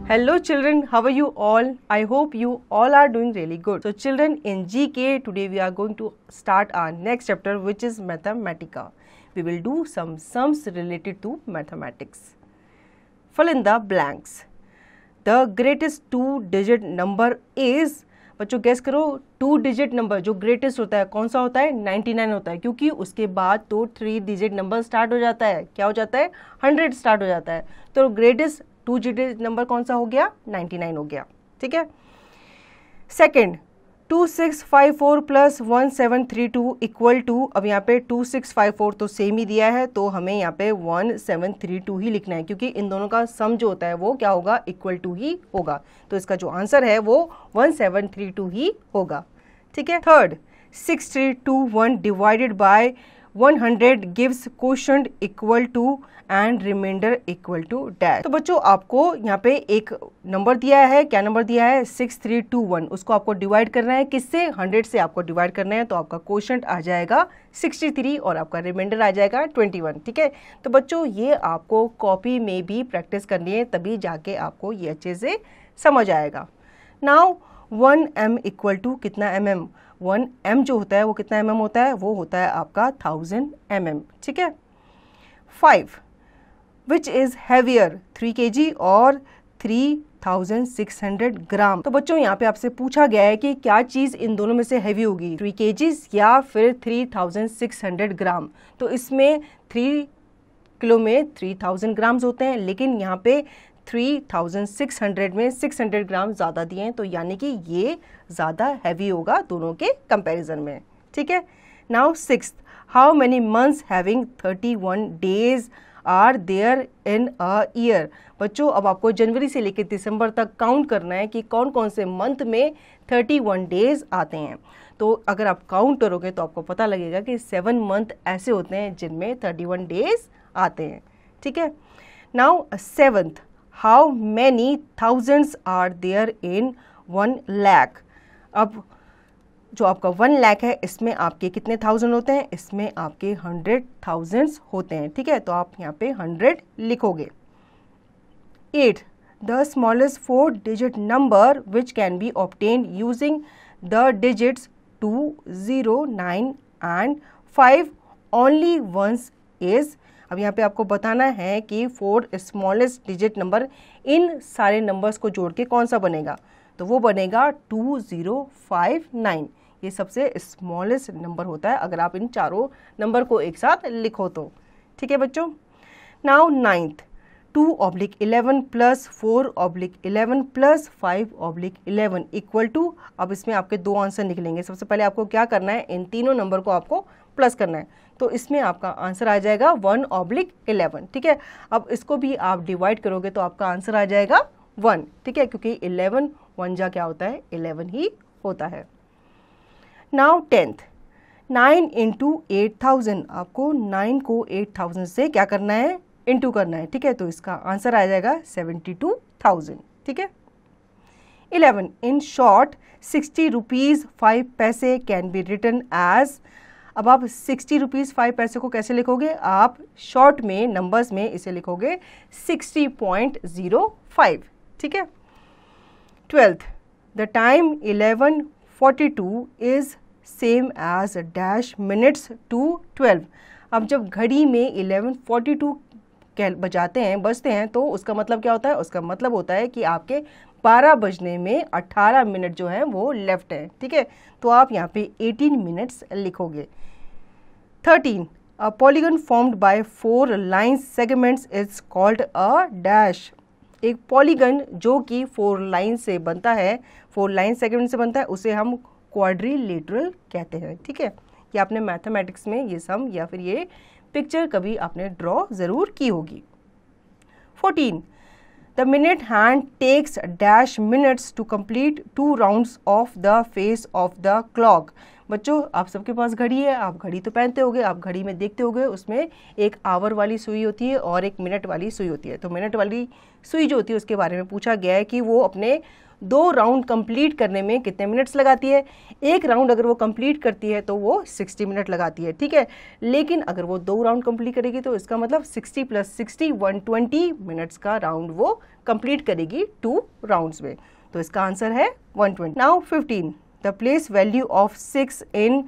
Hello children, how are you all? I hope you all are doing really good. So children, in GK today we are going to start our next chapter, which is Mathematica. We will do some sums related to mathematics. Fill in the blanks. The greatest two-digit number is, बच्चों guess करो, 2 digit number जो greatest होता है कौन सा होता है? 99 होता है, क्योंकि उसके बाद तो 3 डिजिट नंबर स्टार्ट हो जाता है. क्या हो जाता है? 100 स्टार्ट हो जाता है. तो ग्रेटेस्ट 2 डिजिट नंबर कौन सा हो गया? 99 हो गया. ठीक है. सेकेंड, 2654 प्लस 1732 इक्वल टू, अब यहाँ पे 2654 तो सेम ही दिया है, तो हमें यहाँ पे 1732 ही लिखना है, क्योंकि इन दोनों का सम जो होता है वो क्या होगा? इक्वल टू ही होगा. तो इसका जो आंसर है वो 1732 ही होगा. ठीक है. Third, 6321 divided by 100 gives quotient equal to and remainder equal to dash. तो बच्चों आपको यहाँ पे एक नंबर दिया है. क्या नंबर दिया है? 6321. उसको आपको डिवाइड करना है किससे? 100 से आपको डिवाइड करना है. तो आपका क्वोशंट आ जाएगा 63 और आपका रिमाइंडर आ जाएगा 21. ठीक है. तो बच्चों ये आपको कॉपी में भी प्रैक्टिस करनी है, तभी जाके आपको ये अच्छे से समझ आएगा. नाउ 1m इक्वल टू कितना mm? 1m जो होता है वो कितना mm होता है? वो होता है आपका 1000 mm. ठीक है. 5, विच इज हैवियर 3 kg और 3600 ग्राम. तो बच्चों यहाँ पे आपसे पूछा गया है कि क्या चीज़ इन दोनों में से हैवी होगी, 3 kg या फिर 3600 ग्राम. तो इसमें 3 किलो में 3000 ग्राम्स होते हैं, लेकिन यहाँ पे 3600 में 600 ग्राम ज़्यादा दिए हैं, तो यानी कि ये ज़्यादा हैवी होगा दोनों के कंपैरिजन में. ठीक है. Now sixth, how many months having 31 days are there in a year. बच्चों अब आपको जनवरी से लेकर दिसंबर तक काउंट करना है कि कौन कौन से मंथ में 31 डेज आते हैं. तो अगर आप काउंट करोगे तो आपको पता लगेगा कि 7 मंथ ऐसे होते हैं जिनमें 31 डेज आते हैं. ठीक है. Now seventh, how many thousands are there in 1 lakh. अब जो आपका 1 लाख है इसमें आपके कितने थाउजेंड होते हैं? इसमें आपके 100,000 होते हैं. ठीक है. तो आप यहाँ पे 100 लिखोगे. 8, the smallest 4 digit number which can be obtain using the digits 2, 0, 9 and 5 only once is. अब यहाँ पे आपको बताना है कि 4 स्मॉलेस्ट डिजिट नंबर, इन सारे नंबर्स को जोड़ के कौन सा बनेगा? तो वो बनेगा 2059. ये सबसे स्मॉलेस्ट नंबर होता है अगर आप इन चारों नंबर को एक साथ लिखो तो. ठीक है बच्चों. Now 9th, 2/11 plus 4/11 plus 5/11 equal to. अब इसमें आपके 2 आंसर निकलेंगे. सबसे पहले आपको क्या करना है? इन तीनों नंबर को आपको प्लस करना है. तो इसमें आपका आंसर आ जाएगा 1/11. ठीक है. अब इसको भी आप डिवाइड करोगे तो आपका आंसर आ जाएगा 1. ठीक है. क्योंकि 11 1 जा क्या होता है? 11 ही होता है. Now 10th, 9 into 8000. आपको 9 को 8000 से क्या करना है? इंटू करना है. ठीक है. तो इसका आंसर आ जाएगा 72,000. ठीक है. 11, इन शॉर्ट 60 रुपीज़ 5 पैसे कैन बी रिटन एज. अब आप 60 रुपीज़ 5 पैसे को कैसे लिखोगे? आप शॉर्ट में नंबर्स में इसे लिखोगे 60.05. ठीक है. 12th, the time 11:42 is same as dash minutes to 12. अब जब घड़ी में 11:42 बजते हैं तो उसका मतलब क्या होता है? उसका मतलब होता है कि आपके 12 बजने में 18 मिनट जो है वो लेफ्ट है. ठीक है. तो आप यहाँ पे 18 मिनट्स लिखोगे. 13, a polygon formed by 4 line segments is called a dash. एक पॉलीगन जो कि 4 लाइन से बनता है, 4 लाइन सेगमेंट से बनता है, उसे हम क्वाड्रिलेटरल कहते हैं. ठीक है. ये आपने मैथमेटिक्स में ये सम या फिर ये पिक्चर कभी आपने ड्रॉ ज़रूर की होगी. 14, the minute hand takes dash minutes to complete 2 rounds of the face of the clock. बच्चों आप सबके पास घड़ी है, आप घड़ी तो पहनते होगे, आप घड़ी में देखते होगे उसमें एक आवर वाली सुई होती है और एक मिनट वाली सुई होती है. तो मिनट वाली सुई जो होती है उसके बारे में पूछा गया है कि वो अपने 2 राउंड कंप्लीट करने में कितने मिनट्स लगाती है। एक राउंड अगर वो कंप्लीट करती है तो वो 60 मिनट लगाती है, ठीक है। लेकिन अगर वो 2 राउंड कंप्लीट करेगी तो इसका मतलब 60 + 60 120 मिनट्स का राउंड वो कंप्लीट करेगी 2 राउंड्स में। तो इसका आंसर है 120। Now 15, the place value of 6 in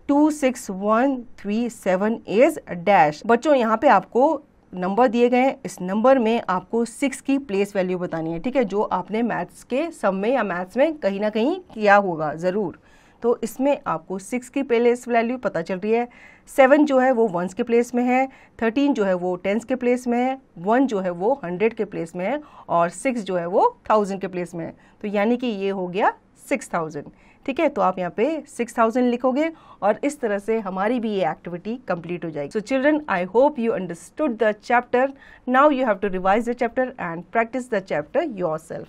26137 is dash. बच्चों यहाँ पे आपको नंबर दिए गए हैं, इस नंबर में आपको 6 की प्लेस वैल्यू बतानी है, ठीक है, जो आपने मैथ्स के सम में या मैथ्स में कहीं ना कहीं किया होगा ज़रूर। तो इसमें आपको 6 की प्लेस वैल्यू पता चल रही है। 7 जो है वो वंस के प्लेस में है, 13 जो है वो टेंस के प्लेस में है, 1 जो है वो 100 के प्लेस में है और 6 जो है वो 1000 के प्लेस में है। तो यानी कि ये हो गया 6000, ठीक है। तो आप यहाँ पे 6000 लिखोगे और इस तरह से हमारी भी ये एक्टिविटी कंप्लीट हो जाएगी। So children, I hope you understood the chapter. Now you have to revise the chapter and practise the chapter yourself.